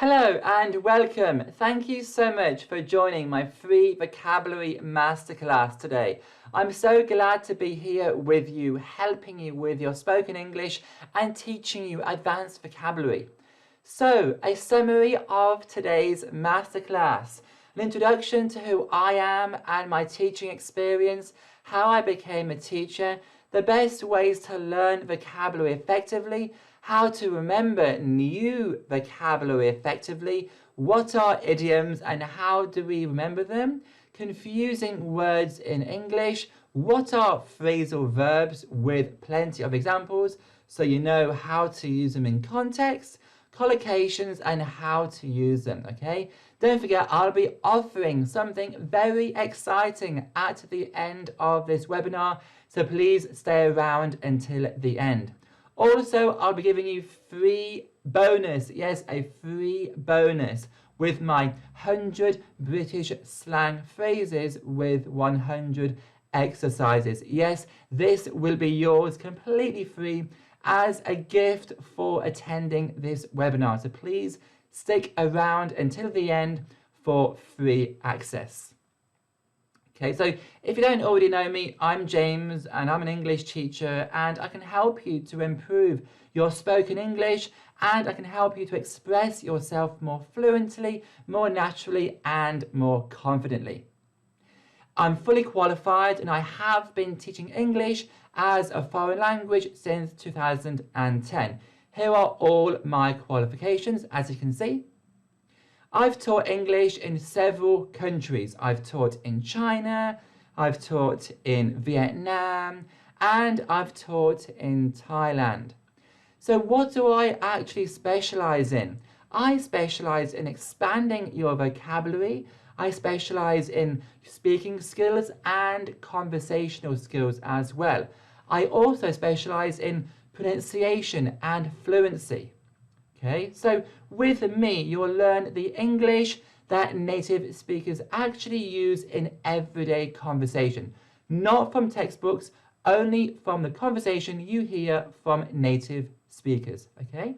Hello and welcome. Thank you so much for joining my free vocabulary masterclass today. I'm so glad to be here with you, helping you with your spoken English and teaching you advanced vocabulary. So, a summary of today's masterclass, an introduction to who I am and my teaching experience, how I became a teacher, the best ways to learn vocabulary effectively, how to remember new vocabulary effectively, what are idioms and how do we remember them, confusing words in English, what are phrasal verbs with plenty of examples so you know how to use them in context, collocations and how to use them, okay? Don't forget, I'll be offering something very exciting at the end of this webinar, so please stay around until the end. Also, I'll be giving you free bonus, yes, a free bonus with my 100 British slang phrases with 100 exercises. Yes, this will be yours completely free as a gift for attending this webinar. So please stick around until the end for free access. Okay, so if you don't already know me, I'm James and I'm an English teacher and I can help you to improve your spoken English and I can help you to express yourself more fluently, more naturally and more confidently. I'm fully qualified and I have been teaching English as a foreign language since 2010. Here are all my qualifications, as you can see. I've taught English in several countries. I've taught in China, I've taught in Vietnam, and I've taught in Thailand. So what do I actually specialize in? I specialize in expanding your vocabulary. I specialize in speaking skills and conversational skills as well. I also specialize in pronunciation and fluency. Okay, so with me, you'll learn the English that native speakers actually use in everyday conversation. Not from textbooks, only from the conversation you hear from native speakers, okay?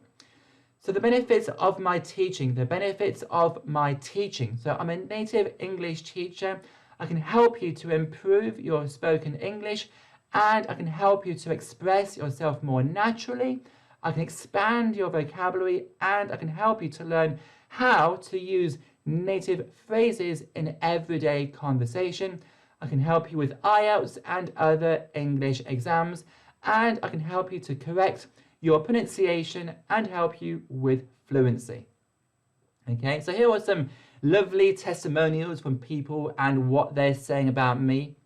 So the benefits of my teaching, So I'm a native English teacher. I can help you to improve your spoken English and I can help you to express yourself more naturally. I can expand your vocabulary and I can help you to learn how to use native phrases in everyday conversation. I can help you with IELTS and other English exams and I can help you to correct your pronunciation and help you with fluency. Okay, so here are some lovely testimonials from people and what they're saying about me.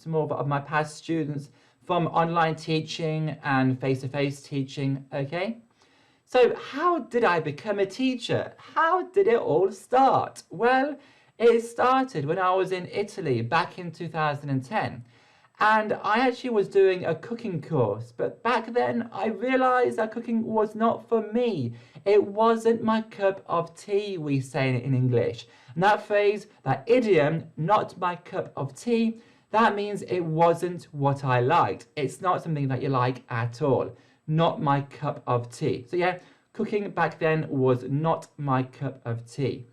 More of my past students from online teaching and face-to-face teaching, okay? So how did I become a teacher? How did it all start? Well, it started when I was in Italy back in 2010. And I actually was doing a cooking course, but back then I realized that cooking was not for me. It wasn't my cup of tea, we say in English. And that phrase, that idiom, not my cup of tea, that means it wasn't what I liked. It's not something that you like at all. Not my cup of tea. So yeah, cooking back then was not my cup of tea.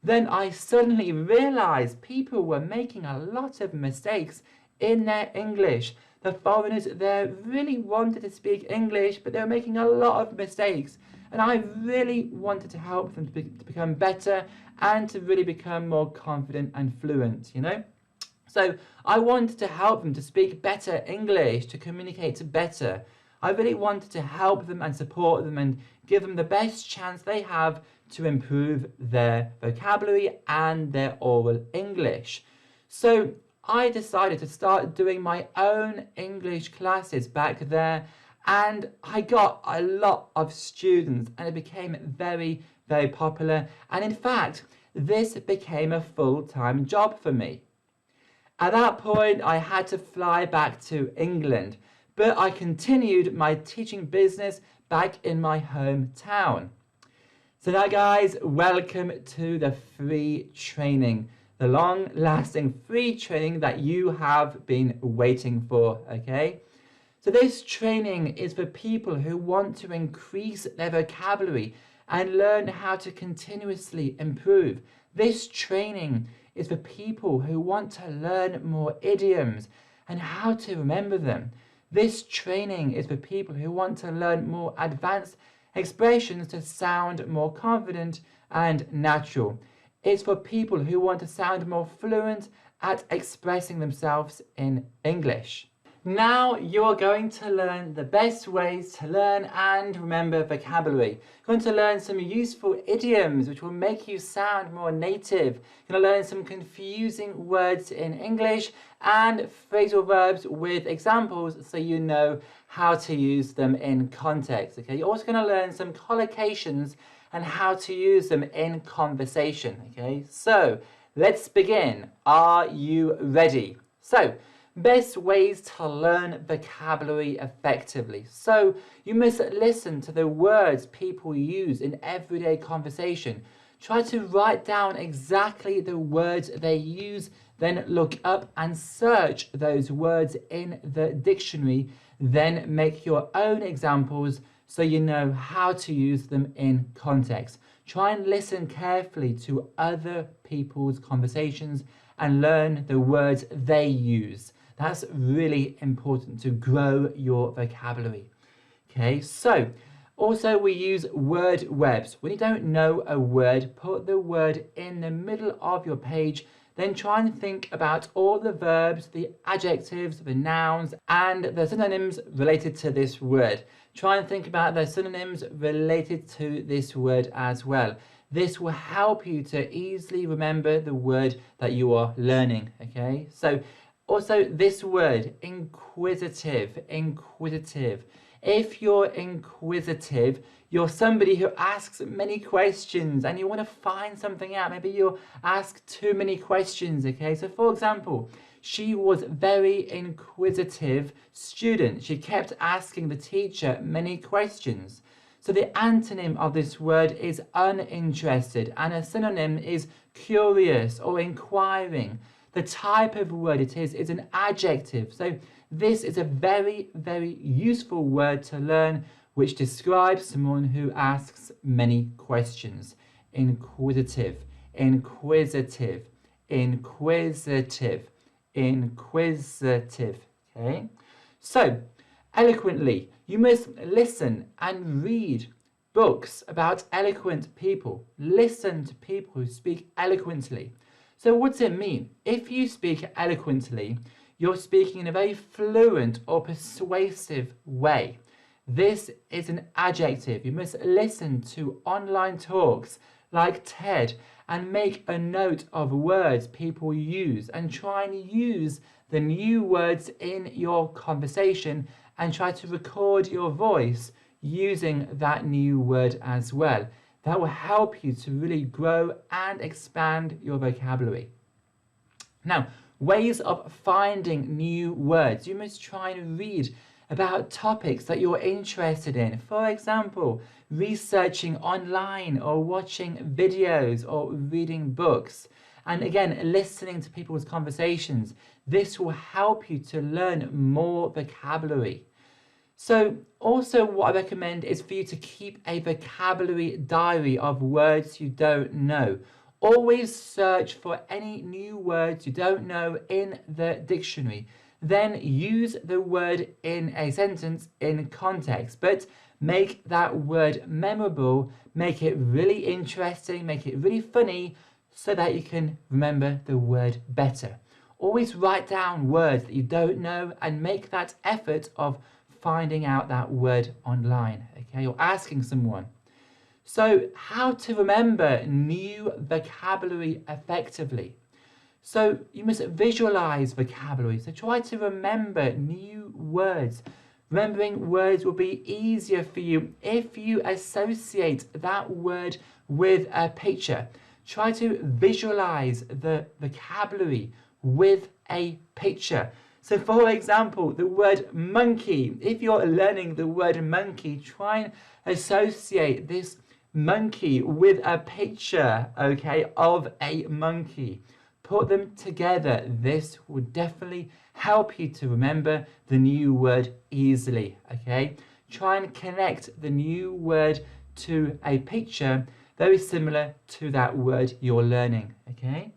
Then I suddenly realized people were making a lot of mistakes in their English. The foreigners there really wanted to speak English, but they were making a lot of mistakes. And I really wanted to help them to become better and to really become more confident and fluent, you know? So I wanted to help them to speak better English, to communicate better. I really wanted to help them and support them and give them the best chance they have to improve their vocabulary and their oral English. So I decided to start doing my own English classes back there and I got a lot of students and it became very, very popular. And in fact, this became a full-time job for me. At that point, I had to fly back to England, but I continued my teaching business back in my hometown. So now guys, welcome to the free training, the long-lasting free training that you have been waiting for, okay? So this training is for people who want to increase their vocabulary and learn how to continuously improve. This training is for people who want to learn more idioms and how to remember them. This training is for people who want to learn more advanced expressions to sound more confident and natural. It's for people who want to sound more fluent at expressing themselves in English. Now you're going to learn the best ways to learn and remember vocabulary. You're going to learn some useful idioms which will make you sound more native. You're going to learn some confusing words in English and phrasal verbs with examples so you know how to use them in context. Okay? You're also going to learn some collocations and how to use them in conversation. Okay? So let's begin. Are you ready? So, best ways to learn vocabulary effectively. So you must listen to the words people use in everyday conversation. Try to write down exactly the words they use, then look up and search those words in the dictionary, then make your own examples so you know how to use them in context. Try and listen carefully to other people's conversations and learn the words they use. That's really important to grow your vocabulary. Okay, so also we use word webs. When you don't know a word, put the word in the middle of your page, then try and think about all the verbs, the adjectives, the nouns, and the synonyms related to this word. Try and think about the synonyms related to this word as well. This will help you to easily remember the word that you are learning, okay? So also this word, inquisitive. If you're inquisitive, you're somebody who asks many questions and you want to find something out. Maybe you ask too many questions, okay? So for example, she was a very inquisitive student. She kept asking the teacher many questions. So the antonym of this word is uninterested and a synonym is curious or inquiring. The type of word it is an adjective. So this is a very, very useful word to learn which describes someone who asks many questions. Inquisitive, inquisitive, inquisitive, inquisitive. Okay? So, eloquently, you must listen and read books about eloquent people. Listen to people who speak eloquently. So what does it mean? If you speak eloquently, you're speaking in a very fluent or persuasive way. This is an adjective. You must listen to online talks like TED and make a note of words people use and try and use the new words in your conversation and try to record your voice using that new word as well. That will help you to really grow and expand your vocabulary. Now, ways of finding new words. You must try and read about topics that you're interested in. For example, researching online or watching videos or reading books. And again, listening to people's conversations. This will help you to learn more vocabulary. So also what I recommend is for you to keep a vocabulary diary of words you don't know. Always search for any new words you don't know in the dictionary. Then use the word in a sentence in context, but make that word memorable, make it really interesting, make it really funny so that you can remember the word better. Always write down words that you don't know and make that effort of finding out that word online, okay, or asking someone. So how to remember new vocabulary effectively. So you must visualize vocabulary. So try to remember new words. Remembering words will be easier for you if you associate that word with a picture. Try to visualize the vocabulary with a picture. So for example, the word monkey. If you're learning the word monkey, try and associate this monkey with a picture, okay, of a monkey. Put them together. This will definitely help you to remember the new word easily, okay? Try and connect the new word to a picture very similar to that word you're learning, okay?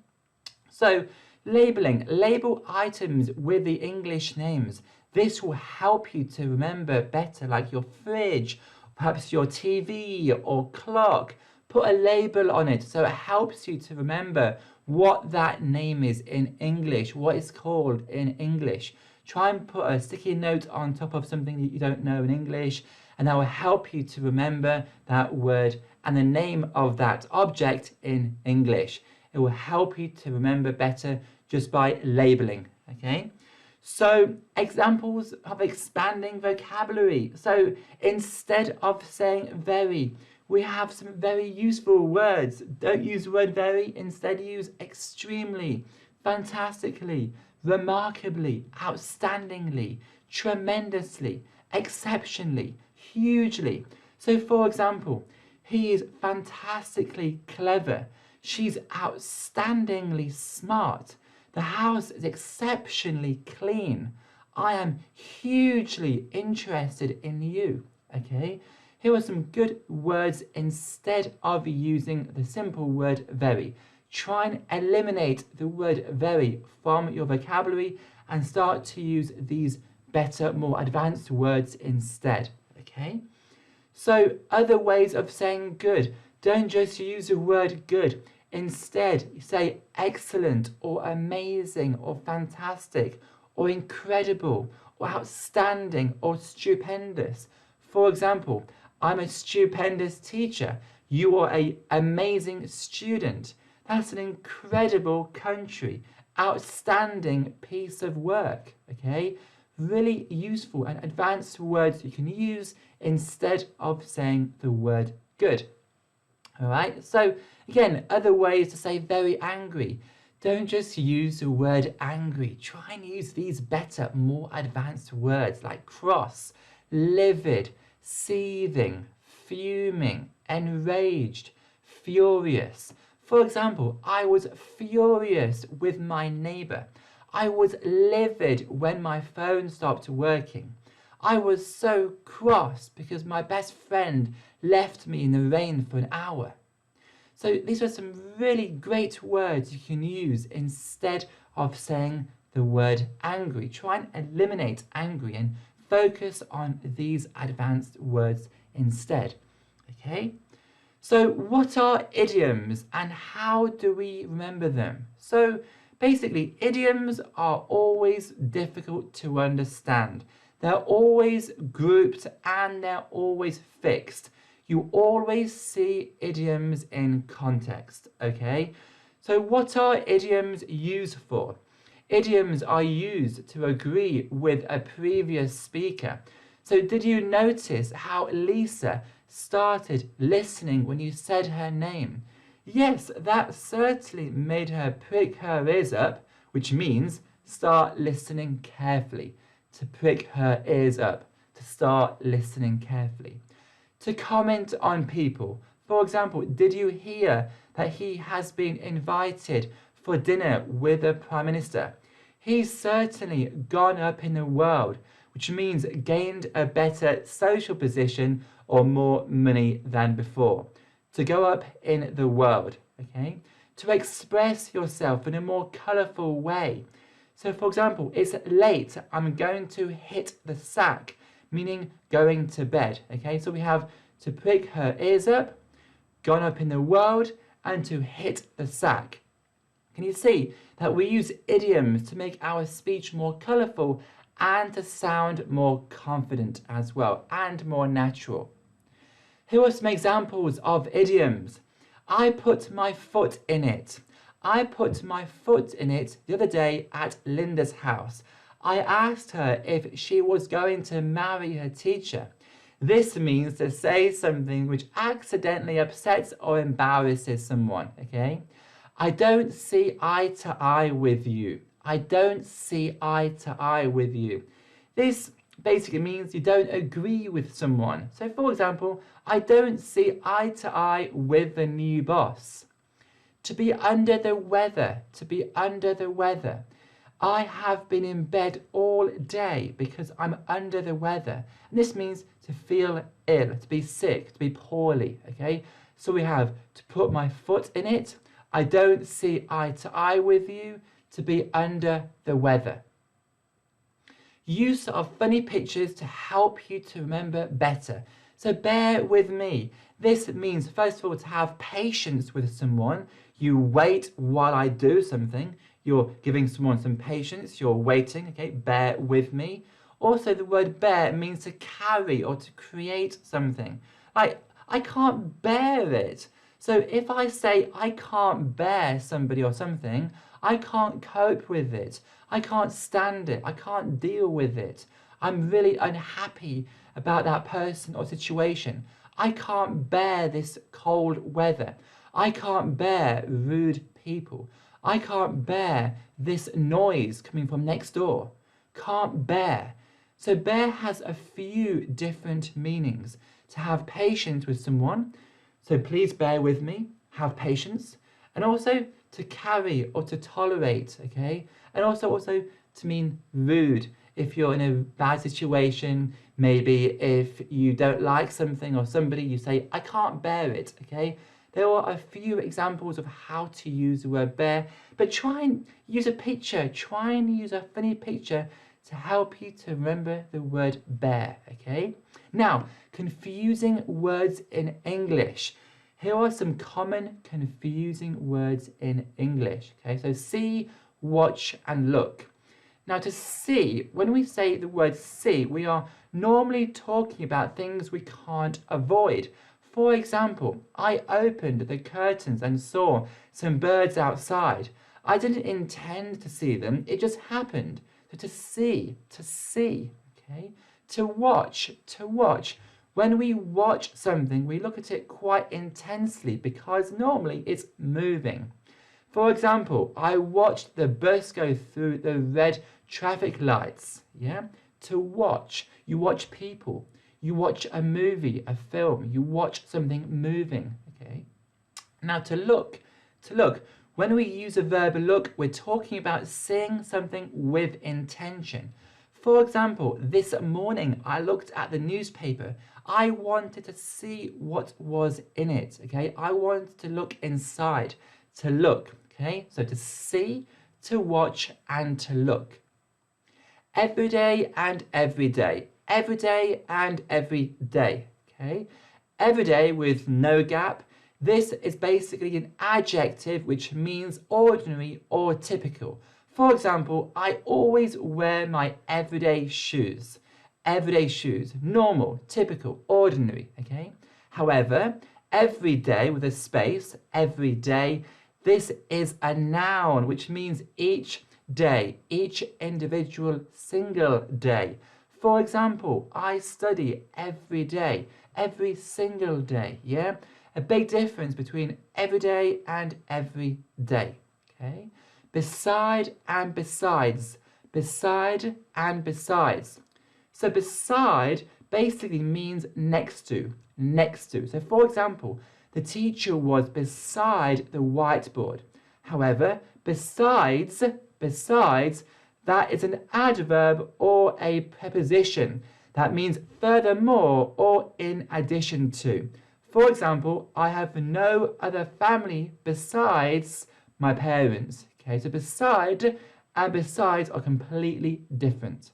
So, labeling. Label items with the English names. This will help you to remember better, like your fridge, perhaps your TV or clock. Put a label on it so it helps you to remember what that name is in English, what it's called in English. Try and put a sticky note on top of something that you don't know in English, and that will help you to remember that word and the name of that object in English. It will help you to remember better just by labeling, okay? So, examples of expanding vocabulary. So, instead of saying very, we have some very useful words. Don't use the word very, instead use extremely, fantastically, remarkably, outstandingly, tremendously, exceptionally, hugely. So, for example, he is fantastically clever. She's outstandingly smart. The house is exceptionally clean. I am hugely interested in you. Okay? Here are some good words instead of using the simple word very. Try and eliminate the word very from your vocabulary and start to use these better, more advanced words instead. Okay? So, other ways of saying good. Don't just use the word good. Instead, say excellent or amazing or fantastic or incredible or outstanding or stupendous. For example, I'm a stupendous teacher. You are an amazing student. That's an incredible country. Outstanding piece of work. Okay? Really useful and advanced words you can use instead of saying the word good. All right, so again, other ways to say very angry. Don't just use the word angry. Try and use these better, more advanced words like cross, livid, seething, fuming, enraged, furious. For example, I was furious with my neighbor. I was livid when my phone stopped working. I was so cross because my best friend left me in the rain for an hour. So these are some really great words you can use instead of saying the word angry. Try and eliminate angry and focus on these advanced words instead. Okay? So what are idioms and how do we remember them? So basically, idioms are always difficult to understand. They're always grouped and they're always fixed. You always see idioms in context, okay? So what are idioms used for? Idioms are used to agree with a previous speaker. So did you notice how Lisa started listening when you said her name? Yes, that certainly made her prick her ears up, which means start listening carefully. To prick her ears up, to start listening carefully. To comment on people. For example, did you hear that he has been invited for dinner with the Prime Minister? He's certainly gone up in the world, which means gained a better social position or more money than before. To go up in the world, okay? To express yourself in a more colourful way. So for example, it's late, I'm going to hit the sack, meaning going to bed, okay? So we have to prick her ears up, gone up in the world, and to hit the sack. Can you see that we use idioms to make our speech more colourful and to sound more confident as well, and more natural? Here are some examples of idioms. I put my foot in it. I put my foot in it the other day at Linda's house. I asked her if she was going to marry her teacher. This means to say something which accidentally upsets or embarrasses someone, okay? I don't see eye to eye with you. I don't see eye to eye with you. This basically means you don't agree with someone. So for example, I don't see eye to eye with the new boss. To be under the weather, to be under the weather. I have been in bed all day because I'm under the weather. And this means to feel ill, to be sick, to be poorly, okay? So we have to put my foot in it. I don't see eye to eye with you, to be under the weather. Use of funny pictures to help you to remember better. So bear with me. This means, first of all, to have patience with someone. You wait while I do something. You're giving someone some patience. You're waiting, okay? Bear with me. Also, the word bear means to carry or to create something. Like, I can't bear it. So if I say I can't bear somebody or something, I can't cope with it. I can't stand it. I can't deal with it. I'm really unhappy about that person or situation. I can't bear this cold weather. I can't bear rude people. I can't bear this noise coming from next door. Can't bear. So bear has a few different meanings. To have patience with someone. So please bear with me. Have patience. And also to carry or to tolerate, okay? And also to mean rude. If you're in a bad situation, maybe if you don't like something or somebody, you say, I can't bear it, okay? There are a few examples of how to use the word bear, but try and use a picture. Try and use a funny picture to help you to remember the word bear, okay? Now, confusing words in English. Here are some common confusing words in English, okay? So see, watch, and look. Now to see, when we say the word see, we are normally talking about things we can't avoid. For example, I opened the curtains and saw some birds outside. I didn't intend to see them, it just happened. So to see, okay? To watch. When we watch something, we look at it quite intensely because normally it's moving. For example, I watched the bus go through the red traffic lights, yeah? To watch. You watch people. You watch a movie, a film. You watch something moving, okay? Now to look. When we use the verb look, we're talking about seeing something with intention. For example, this morning I looked at the newspaper. I wanted to see what was in it, okay? I wanted to look inside. To look, okay? So to see, to watch, and to look. Every day and every day. Every day and every day, okay? Every day with no gap. This is basically an adjective which means ordinary or typical. For example, I always wear my everyday shoes. Everyday shoes, normal, typical, ordinary, okay? However, every day with a space, every day, this is a noun, which means each day, each individual single day. For example, I study every day, every single day, yeah? A big difference between every day and every day, okay? Beside and besides, beside and besides. So beside basically means next to. So for example, the teacher was beside the whiteboard. However, besides, that is an adverb or a preposition. That means furthermore or in addition to. For example, I have no other family besides my parents. Okay, so beside and besides are completely different.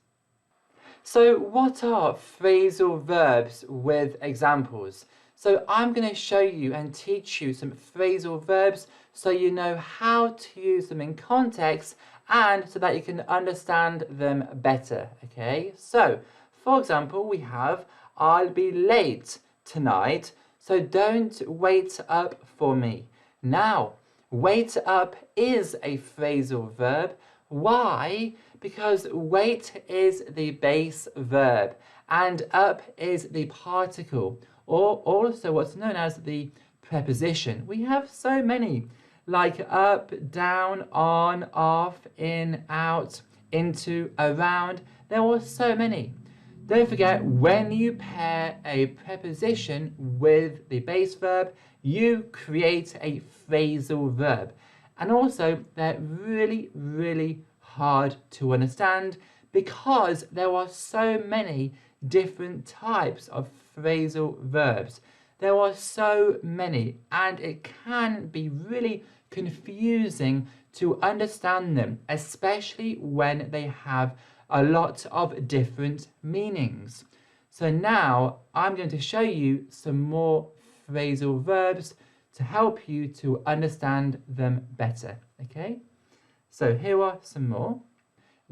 So what are phrasal verbs with examples? So I'm going to show you and teach you some phrasal verbs so you know how to use them in context and so that you can understand them better, okay? So, for example, we have I'll be late tonight, so don't wait up for me. Now, wait up is a phrasal verb. Why? Because wait is the base verb and up is the particle, or also what's known as the preposition. We have so many, like up, down, on, off, in, out, into, around. There are so many. Don't forget, when you pair a preposition with the base verb, you create a phrasal verb. And also, they're really, really hard to understand because there are so many different types of phrasal verbs. There are so many, and it can be really confusing to understand them, especially when they have a lot of different meanings. So now I'm going to show you some more phrasal verbs to help you to understand them better. Okay? So here are some more.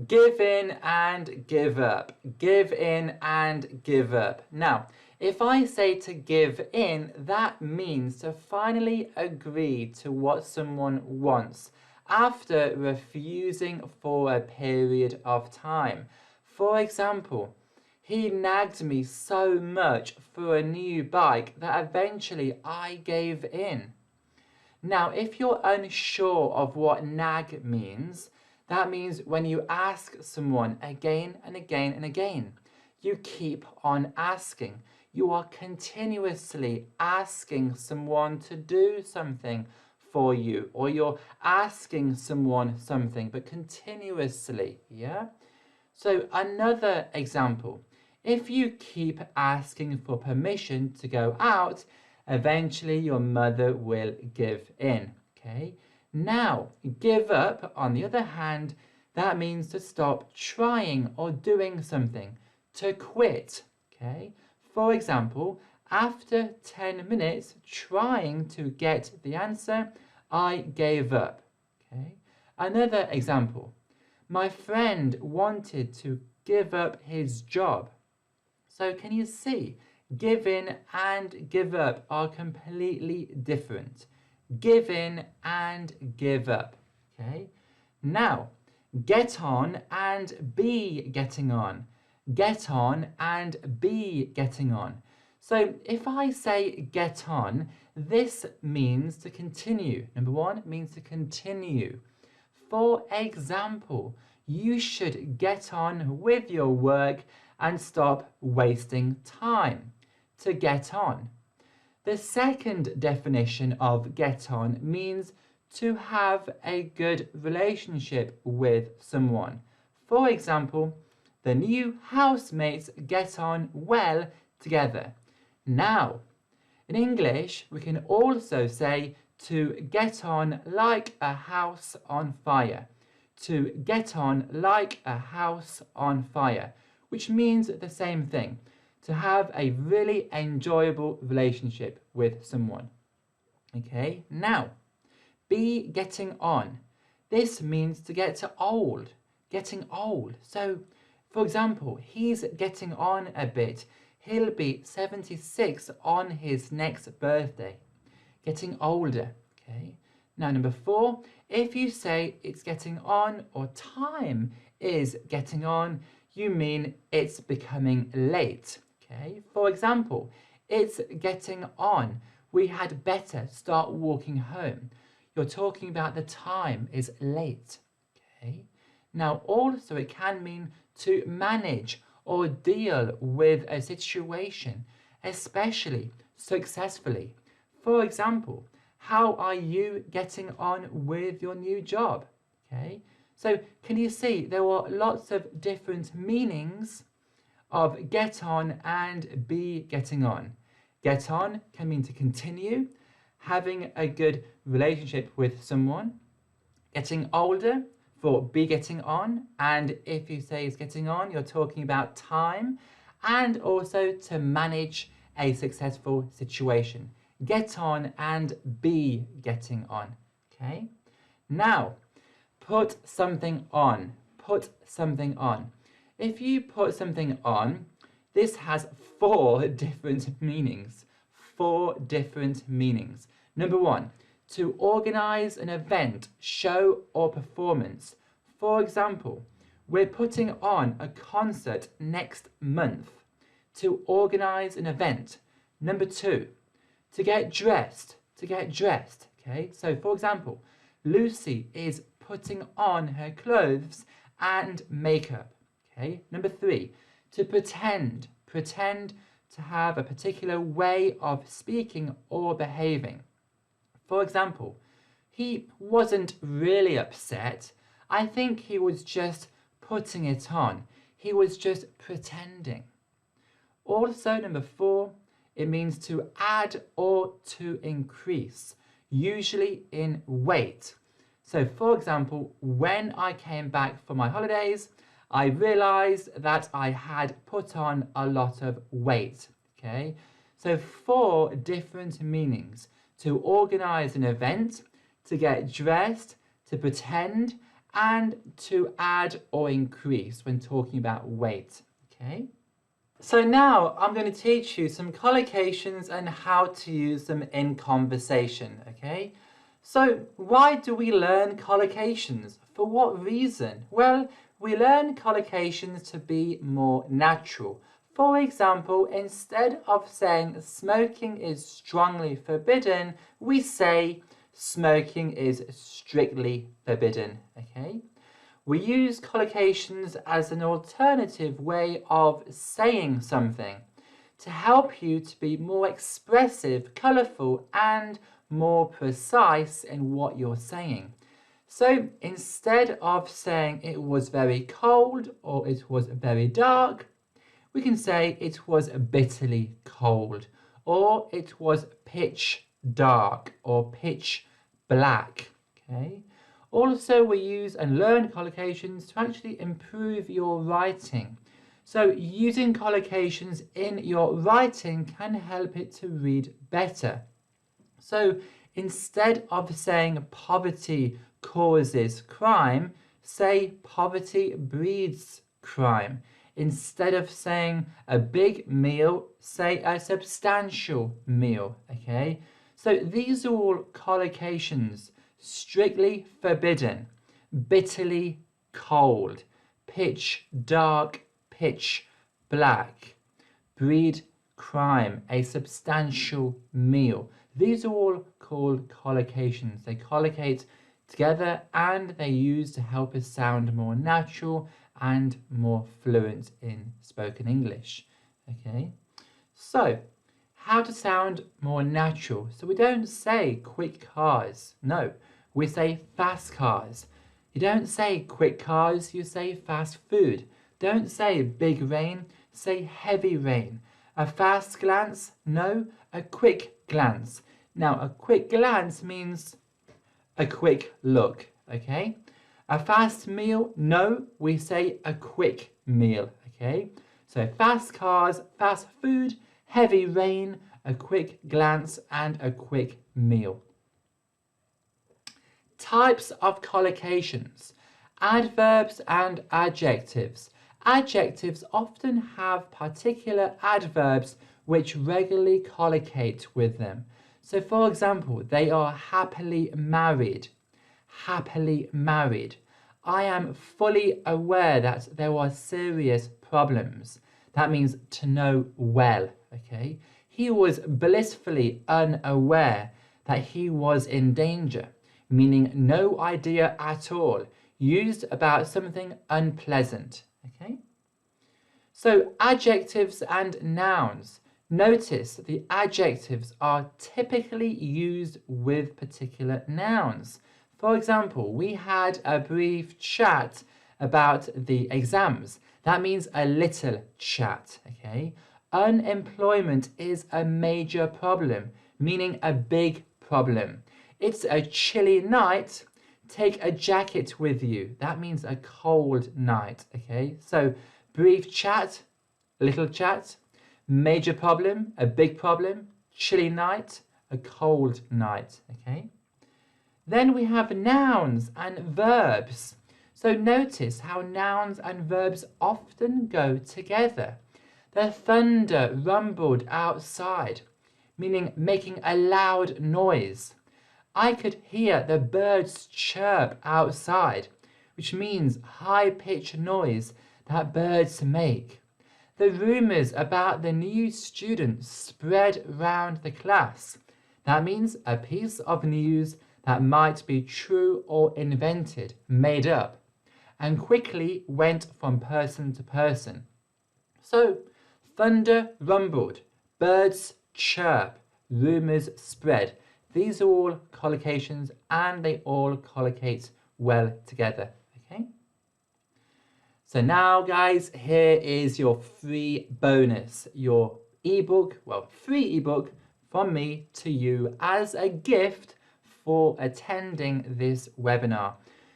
Give in and give up. Give in and give up. Now, if I say to give in, that means to finally agree to what someone wants after refusing for a period of time. For example, he nagged me so much for a new bike that eventually I gave in. Now, if you're unsure of what nag means, that means when you ask someone again and again and again, you keep on asking. You are continuously asking someone to do something for you, or you're asking someone something, but continuously, yeah? So another example, if you keep asking for permission to go out, eventually your mother will give in, okay? Now, give up, on the other hand, that means to stop trying or doing something, to quit, okay? For example, after 10 minutes trying to get the answer, I gave up, okay? Another example, my friend wanted to give up his job. So can you see, give in and give up are completely different. Give in and give up, okay? Now, get on and be getting on. Get on and be getting on. So if I say get on, this means to continue. Number one, it means to continue. For example, you should get on with your work and stop wasting time. To get on. The second definition of get on means to have a good relationship with someone. For example, the new housemates get on well together. Now, in English, we can also say to get on like a house on fire. To get on like a house on fire, which means the same thing. To have a really enjoyable relationship with someone. Okay, now, be getting on. This means to get old, getting old. So, for example, he's getting on a bit. He'll be 76 on his next birthday. Getting older, okay? Now, number 4, if you say it's getting on or time is getting on, you mean it's becoming late. Okay, for example, it's getting on. We had better start walking home. You're talking about the time is late. Okay, now also it can mean to manage or deal with a situation, especially successfully. For example, how are you getting on with your new job? Okay, so can you see there are lots of different meanings of get on and be getting on. Get on can mean to continue, having a good relationship with someone, getting older for be getting on, and if you say it's getting on, you're talking about time, and also to manage a successful situation. Get on and be getting on, okay? Now, put something on, put something on. If you put something on, this has 4 different meanings. 4 different meanings. Number 1, to organize an event, show or performance. For example, we're putting on a concert next month. To organize an event. Number 2, to get dressed, okay? So for example, Lucy is putting on her clothes and makeup. Okay, number 3, To pretend. Pretend to have a particular way of speaking or behaving. For example, he wasn't really upset. I think he was just putting it on. He was just pretending. Also, number 4, it means to add or to increase, usually in weight. So, for example, when I came back from my holidays, I realized that I had put on a lot of weight. Okay, so 4 different meanings: to organize an event, to get dressed, to pretend, and to add or increase when talking about weight. Okay. So now I'm going to teach you some collocations and how to use them in conversation, okay? So why do we learn collocations? For what reason? Well, we learn collocations to be more natural. For example, instead of saying smoking is strongly forbidden, we say smoking is strictly forbidden, okay? We use collocations as an alternative way of saying something to help you to be more expressive, colourful, and more precise in what you're saying. So instead of saying it was very cold or it was very dark, we can say it was bitterly cold, or it was pitch dark or pitch black. Okay. Also, we use and learn collocations to actually improve your writing. So using collocations in your writing can help it to read better. So instead of saying poverty causes crime, say poverty breeds crime. Instead of saying a big meal, say a substantial meal, okay? So these are all collocations: strictly forbidden, bitterly cold, pitch dark, pitch black, breed crime, a substantial meal. These are all called collocations. They collocate together and they're used to help us sound more natural and more fluent in spoken English. Okay, so how to sound more natural. So we don't say quick cars. No, we say fast cars. You don't say quick cars, you say fast food. Don't say big rain, say heavy rain. A fast glance? No, a quick glance. Now, a quick glance means a quick look, okay? A fast meal? No, we say a quick meal, okay? So fast cars, fast food, heavy rain, a quick glance, and a quick meal. Types of collocations: adverbs and adjectives. Adjectives often have particular adverbs which regularly collocate with them. So for example, they are happily married. Happily married. I am fully aware that there are serious problems. That means to know well, okay? He was blissfully unaware that he was in danger, meaning no idea at all, used about something unpleasant, okay? So adjectives and nouns. Notice the adjectives are typically used with particular nouns. For example, we had a brief chat about the exams. That means a little chat, okay? Unemployment is a major problem, meaning a big problem. It's a chilly night. Take a jacket with you. That means a cold night, okay? So brief chat, little chat. Major problem, a big problem. Chilly night, a cold night, okay? Then we have nouns and verbs. So notice how nouns and verbs often go together. The thunder rumbled outside, meaning making a loud noise. I could hear the birds chirp outside, which means high-pitched noise that birds make. The rumours about the new student spread round the class. That means a piece of news that might be true or invented, made up, and quickly went from person to person. So, thunder rumbled, birds chirp, rumours spread. These are all collocations and they all collocate well together. Okay. So now guys, here is your free bonus, your ebook, well, free ebook from me to you as a gift for attending this webinar.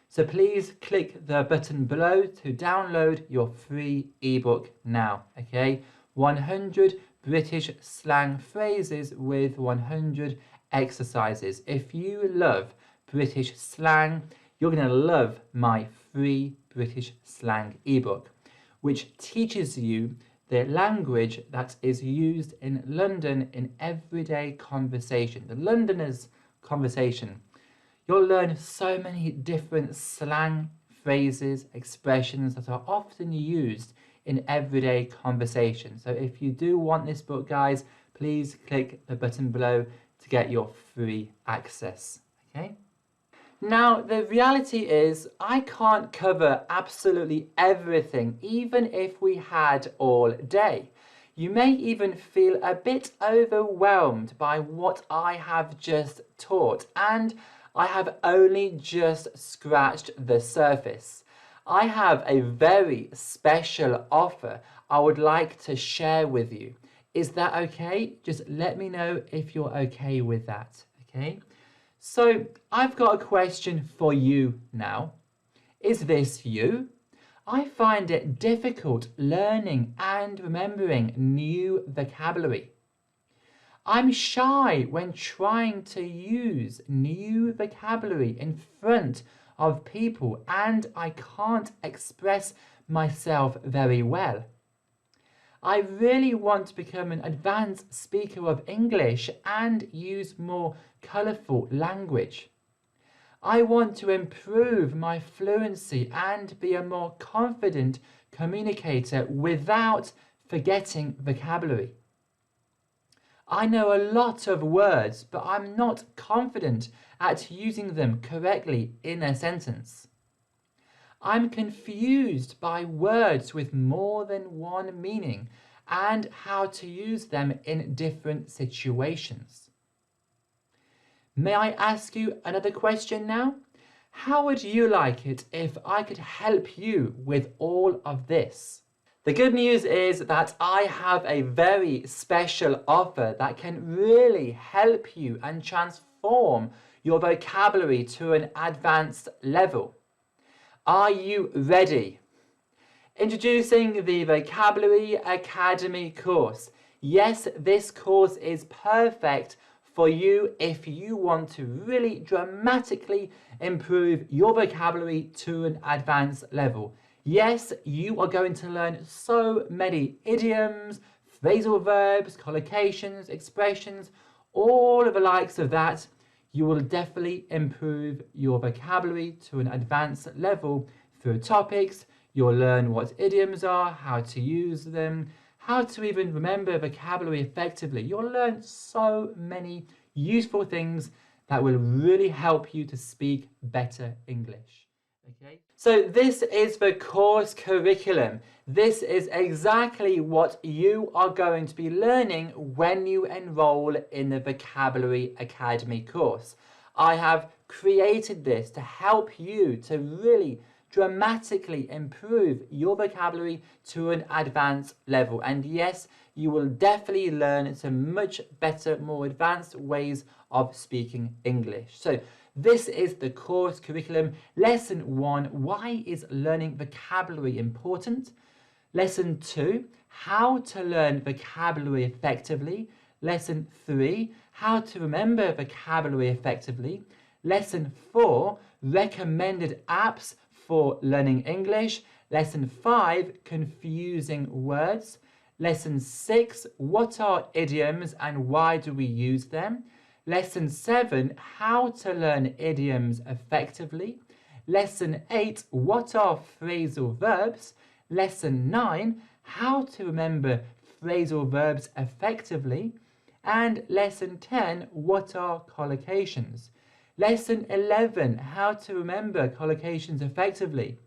So please click the button below to download your free ebook now, okay? 100 British slang phrases with 100 exercises. If you love British slang, you're going to love my free British slang ebook, which teaches you the language that is used in London in everyday conversation, the Londoner's conversation. You'll learn so many different slang phrases, expressions that are often used in everyday conversation. So if you do want this book, guys, please click the button below to get your free access. Okay? Now, the reality is I can't cover absolutely everything, even if we had all day. You may even feel a bit overwhelmed by what I have just taught, and I have only just scratched the surface. I have a very special offer I would like to share with you. Is that okay? Just let me know if you're okay with that, okay? So I've got a question for you now. Is this you? I find it difficult learning and remembering new vocabulary. I'm shy when trying to use new vocabulary in front of people and I can't express myself very well. I really want to become an advanced speaker of English and use more colourful language. I want to improve my fluency and be a more confident communicator without forgetting vocabulary. I know a lot of words, but I'm not confident at using them correctly in a sentence. I'm confused by words with more than one meaning and how to use them in different situations. May I ask you another question now? How would you like it if I could help you with all of this? The good news is that I have a very special offer that can really help you and transform your vocabulary to an advanced level. Are you ready? Introducing the Vocabulary Academy course. Yes, this course is perfect for you if you want to really dramatically improve your vocabulary to an advanced level. Yes, you are going to learn so many idioms, phrasal verbs, collocations, expressions, all of the likes of that. You will definitely improve your vocabulary to an advanced level through topics. You'll learn what idioms are, how to use them, how to even remember vocabulary effectively. You'll learn so many useful things that will really help you to speak better English. Okay, so this is the course curriculum. This is exactly what you are going to be learning when you enroll in the Vocabulary Academy course. I have created this to help you to really dramatically improve your vocabulary to an advanced level. And yes, you will definitely learn some much better, more advanced ways of speaking English. So this is the course curriculum. Lesson 1, why is learning vocabulary important? Lesson 2, how to learn vocabulary effectively. Lesson 3, how to remember vocabulary effectively. Lesson 4, recommended apps for learning English. Lesson 5, confusing words. Lesson 6, what are idioms and why do we use them? Lesson 7, how to learn idioms effectively. Lesson 8, what are phrasal verbs? Lesson 9, how to remember phrasal verbs effectively. And Lesson 10, what are collocations? Lesson 11, how to remember collocations effectively.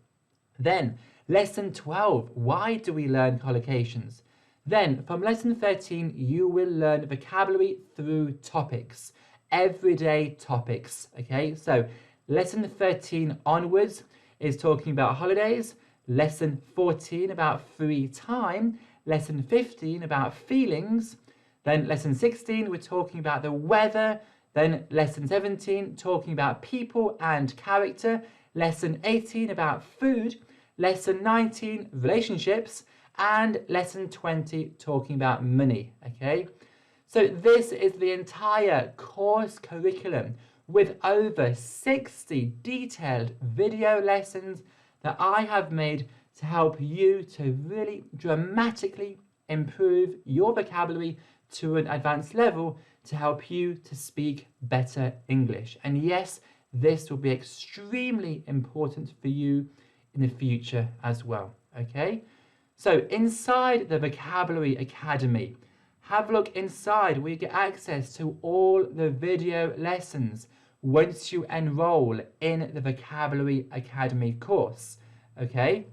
Then, Lesson 12, why do we learn collocations? Then from lesson 13, you will learn vocabulary through topics, everyday topics, okay? So lesson 13 onwards is talking about holidays, lesson 14 about free time, lesson 15 about feelings, then lesson 16 we're talking about the weather, then lesson 17 talking about people and character, lesson 18 about food, lesson 19 relationships, and lesson 20 talking about money, okay? So this is the entire course curriculum with over 60 detailed video lessons that I have made to help you to really dramatically improve your vocabulary to an advanced level to help you to speak better English. And yes, this will be extremely important for you in the future as well, okay? So inside the Vocabulary Academy, have a look inside where you get access to all the video lessons once you enroll in the Vocabulary Academy course, okay?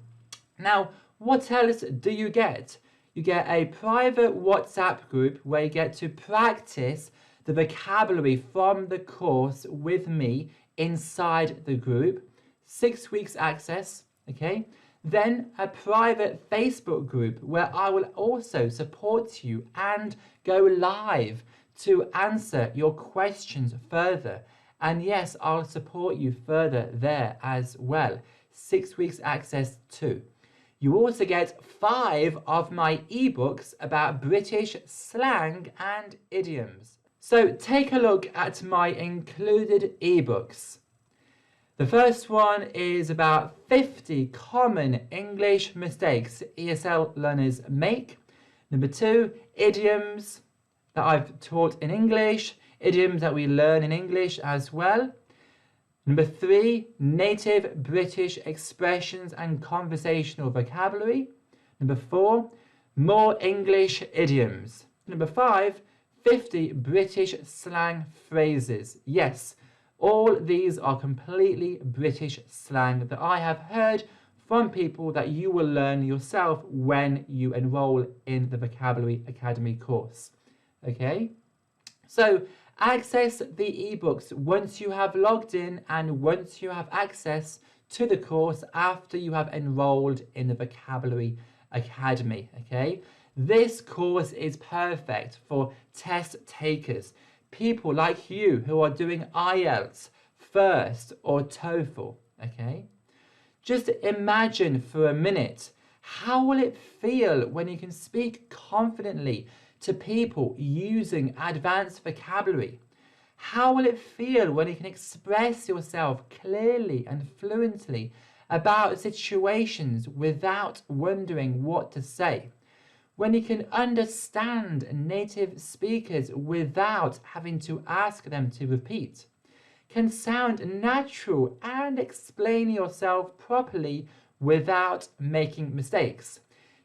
Now, what else do you get? You get a private WhatsApp group where you get to practice the vocabulary from the course with me inside the group, 6 weeks access, okay? Then a private Facebook group where I will also support you and go live to answer your questions further. And yes, I'll support you further there as well. 6 weeks access too. You also get 5 of my ebooks about British slang and idioms. So take a look at my included ebooks. The first one is about 50 common English mistakes ESL learners make. Number 2, idioms that I've taught in English, idioms that we learn in English as well. Number 3, native British expressions and conversational vocabulary. Number 4, more English idioms. Number 5, 50 British slang phrases. Yes, all these are completely British slang that I have heard from people that you will learn yourself when you enroll in the Vocabulary Academy course. Okay? So, access the ebooks once you have logged in and once you have access to the course after you have enrolled in the Vocabulary Academy, okay? This course is perfect for test takers, people like you who are doing IELTS, FIRST or TOEFL, okay? Just imagine for a minute, how will it feel when you can speak confidently to people using advanced vocabulary? How will it feel when you can express yourself clearly and fluently about situations without wondering what to say? When you can understand native speakers without having to ask them to repeat? Can sound natural and explain yourself properly without making mistakes?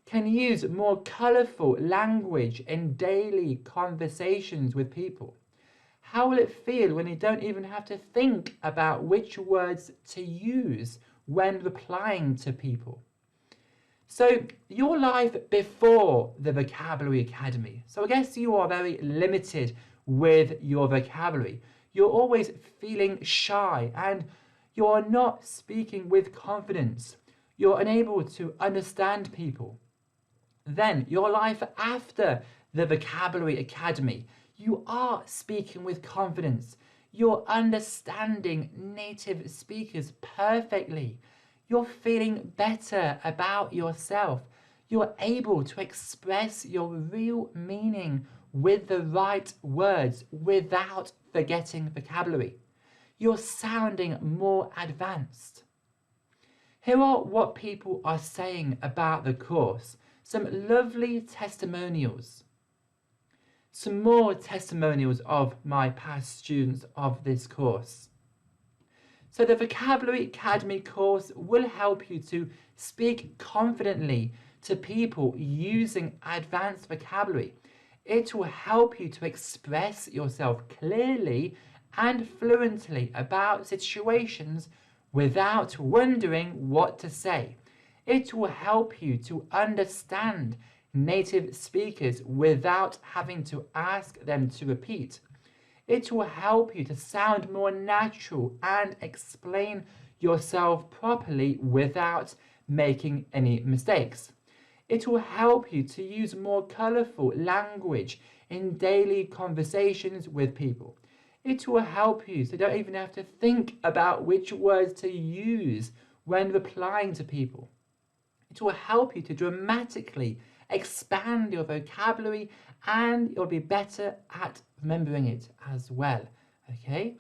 Can use more colourful language in daily conversations with people? How will it feel when you don't even have to think about which words to use when replying to people? So your life before the Vocabulary Academy. So I guess you are very limited with your vocabulary. You're always feeling shy and you're not speaking with confidence. You're unable to understand people. Then your life after the Vocabulary Academy, you are speaking with confidence. You're understanding native speakers perfectly. You're feeling better about yourself. You're able to express your real meaning with the right words without forgetting vocabulary. You're sounding more advanced. Here are what people are saying about the course. Some lovely testimonials. Some more testimonials of my past students of this course. So the Vocabulary Academy course will help you to speak confidently to people using advanced vocabulary. It will help you to express yourself clearly and fluently about situations without wondering what to say. It will help you to understand native speakers without having to ask them to repeat. It will help you to sound more natural and explain yourself properly without making any mistakes. It will help you to use more colourful language in daily conversations with people. It will help you so you don't even have to think about which words to use when replying to people. It will help you to dramatically expand your vocabulary, and you'll be better at remembering it as well. Okay?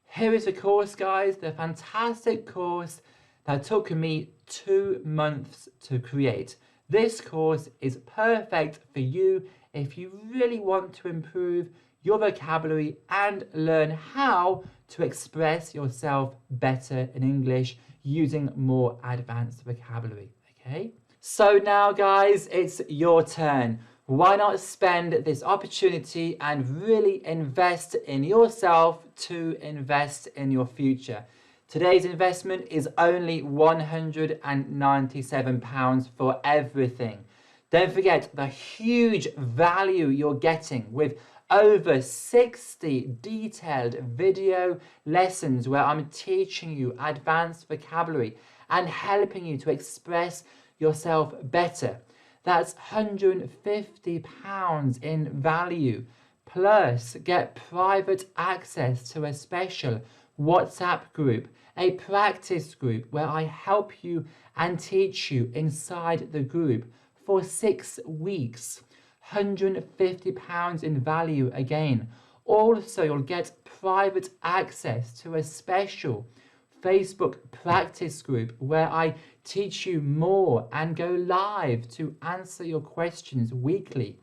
Here is the course, guys, the fantastic course that took me 2 months to create. This course is perfect for you if you really want to improve your vocabulary and learn how to express yourself better in English using more advanced vocabulary. Okay? So now, guys, it's your turn. Why not spend this opportunity and really invest in yourself to invest in your future? Today's investment is only £197 for everything. Don't forget the huge value you're getting with over 60 detailed video lessons where I'm teaching you advanced vocabulary and helping you to express yourself better. That's £150 in value. Plus, get private access to a special WhatsApp group, a practice group where I help you and teach you inside the group for 6 weeks. £150 in value again. Also, you'll get private access to a special Facebook practice group where I teach you more and go live to answer your questions weekly.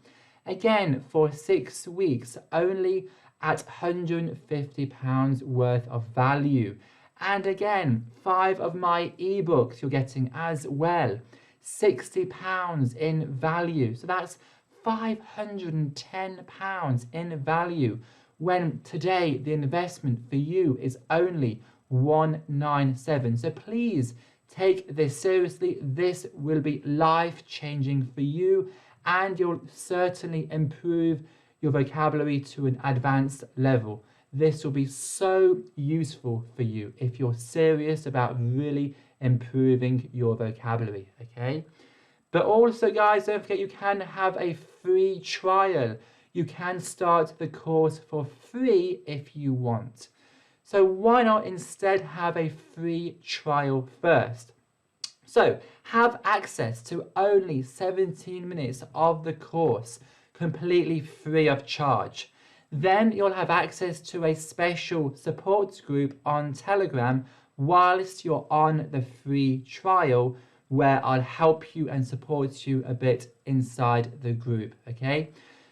Again, for 6 weeks, only at £150 worth of value. And again, 5 of my ebooks you're getting as well. £60 in value. So that's £510 in value, when today the investment for you is only £197. So please take this seriously. This will be life-changing for you, and you'll certainly improve your vocabulary to an advanced level. This will be so useful for you if you're serious about really improving your vocabulary, okay? But also, guys, don't forget you can have a free trial. You can start the course for free if you want. So why not instead have a free trial first? So have access to only 17 minutes of the course, completely free of charge. Then you'll have access to a special support group on Telegram whilst you're on the free trial, where I'll help you and support you a bit inside the group, okay?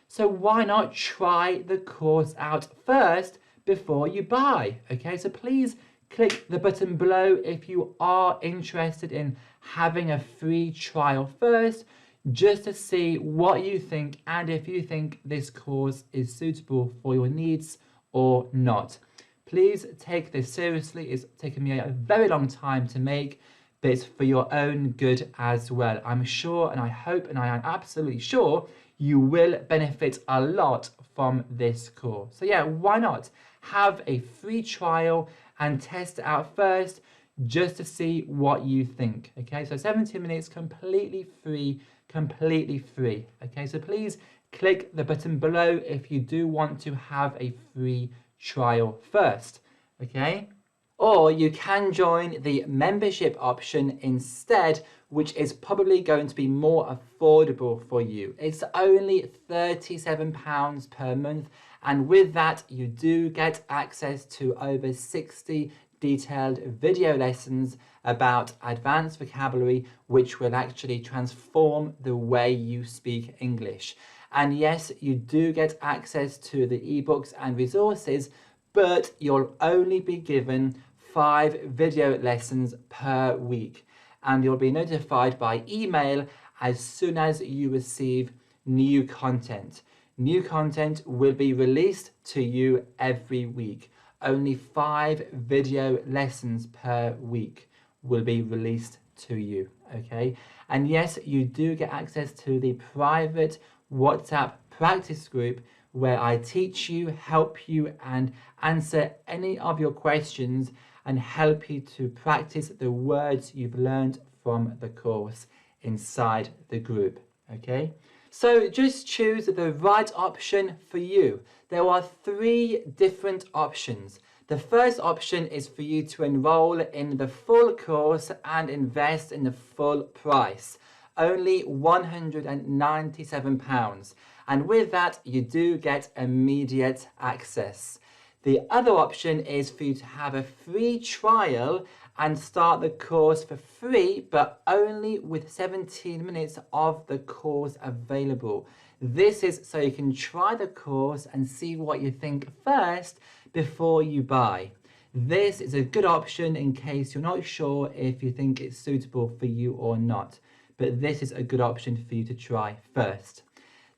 So why not try the course out first before you buy, okay? So please click the button below if you are interested in having a free trial first, just to see what you think and if you think this course is suitable for your needs or not. Please take this seriously. It's taken me a very long time to make, but it's for your own good as well. I'm sure, and I hope, and I am absolutely sure you will benefit a lot from this course. So yeah, why not have a free trial and test it out first, just to see what you think, okay? So 17 minutes, completely free, okay? So please click the button below if you do want to have a free trial first, okay? Or you can join the membership option instead, which is probably going to be more affordable for you. It's only £37 per month, and with that you do get access to over 60 detailed video lessons about advanced vocabulary, which will actually transform the way you speak English. And yes, you do get access to the ebooks and resources, but you'll only be given 5 video lessons per week, and you'll be notified by email as soon as you receive new content. New content will be released to you every week. Only 5 video lessons per week will be released to you, okay? And yes, you do get access to the private WhatsApp practice group where I teach you, help you, and answer any of your questions and help you to practice the words you've learned from the course inside the group, okay? So just choose the right option for you. There are 3 different options. The first option is for you to enroll in the full course and invest in the full price, only £197. And with that, you do get immediate access. The other option is for you to have a free trial and start the course for free, but only with 17 minutes of the course available. This is so you can try the course and see what you think first before you buy. This is a good option in case you're not sure if you think it's suitable for you or not, but this is a good option for you to try first.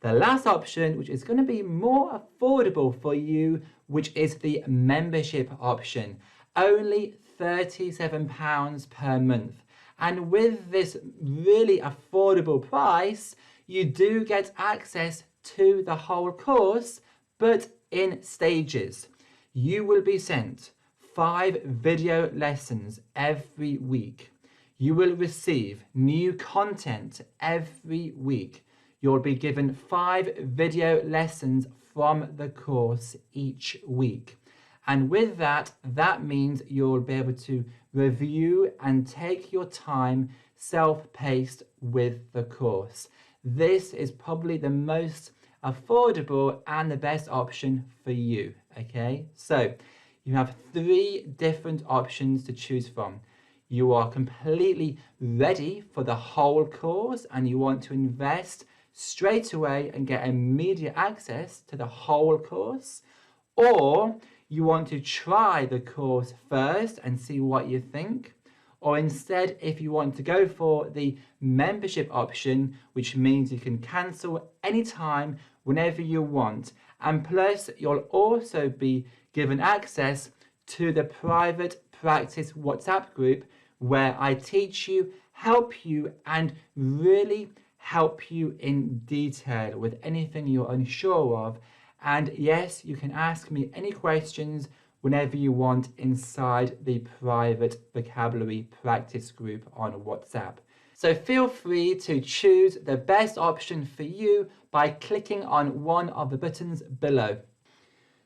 The last option, which is going to be more affordable for you, which is the membership option, only £37 per month. And with this really affordable price, you do get access to the whole course, but in stages. You will be sent 5 video lessons every week. You will receive new content every week. You'll be given 5 video lessons from the course each week. And with that, that means you'll be able to review and take your time self-paced with the course. This is probably the most affordable and the best option for you, okay? So you have 3 different options to choose from. You are completely ready for the whole course and you want to invest straight away and get immediate access to the whole course, or you want to try the course first and see what you think, or instead if you want to go for the membership option, which means you can cancel anytime whenever you want, and plus you'll also be given access to the private practice WhatsApp group where I teach you, help you, and really help you in detail with anything you're unsure of. And yes, you can ask me any questions whenever you want inside the private vocabulary practice group on WhatsApp. So feel free to choose the best option for you by clicking on one of the buttons below.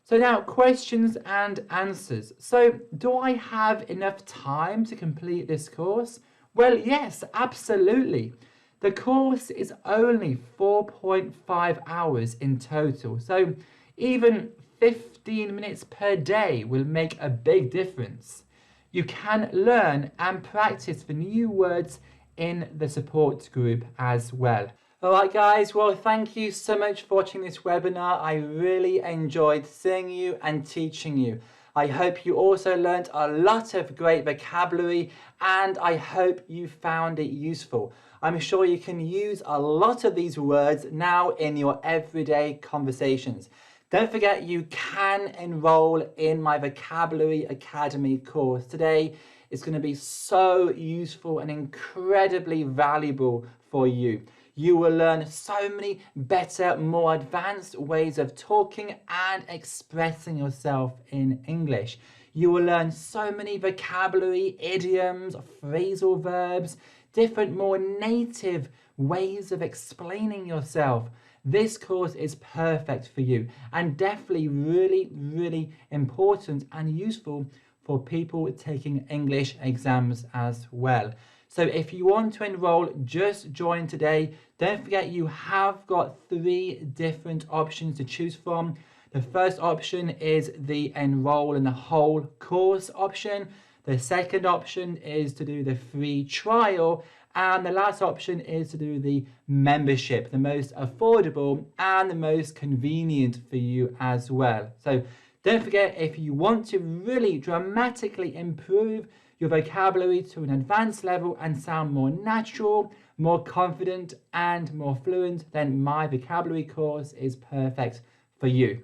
So now, questions and answers. So do I have enough time to complete this course? Well, yes, absolutely. The course is only 4.5 hours in total, so even 15 minutes per day will make a big difference. You can learn and practice the new words in the support group as well. Alright guys, well thank you so much for watching this webinar. I really enjoyed seeing you and teaching you. I hope you also learned a lot of great vocabulary and I hope you found it useful. I'm sure you can use a lot of these words now in your everyday conversations. Don't forget you can enroll in my Vocabulary Academy course. Today is going to be so useful and incredibly valuable for you. You will learn so many better, more advanced ways of talking and expressing yourself in English. You will learn so many vocabulary, idioms, phrasal verbs, different, more native ways of explaining yourself. This course is perfect for you and definitely really important and useful for people taking English exams as well. So if you want to enroll, just join today. Don't forget you have got 3 different options to choose from. The first option is the enroll in the whole course option. The second option is to do the free trial. And the last option is to do the membership, the most affordable and the most convenient for you as well. So don't forget, if you want to really dramatically improve your vocabulary to an advanced level and sound more natural, more confident and more fluent, then my vocabulary course is perfect for you.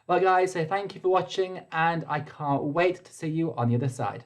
Well guys, so thank you for watching and I can't wait to see you on the other side.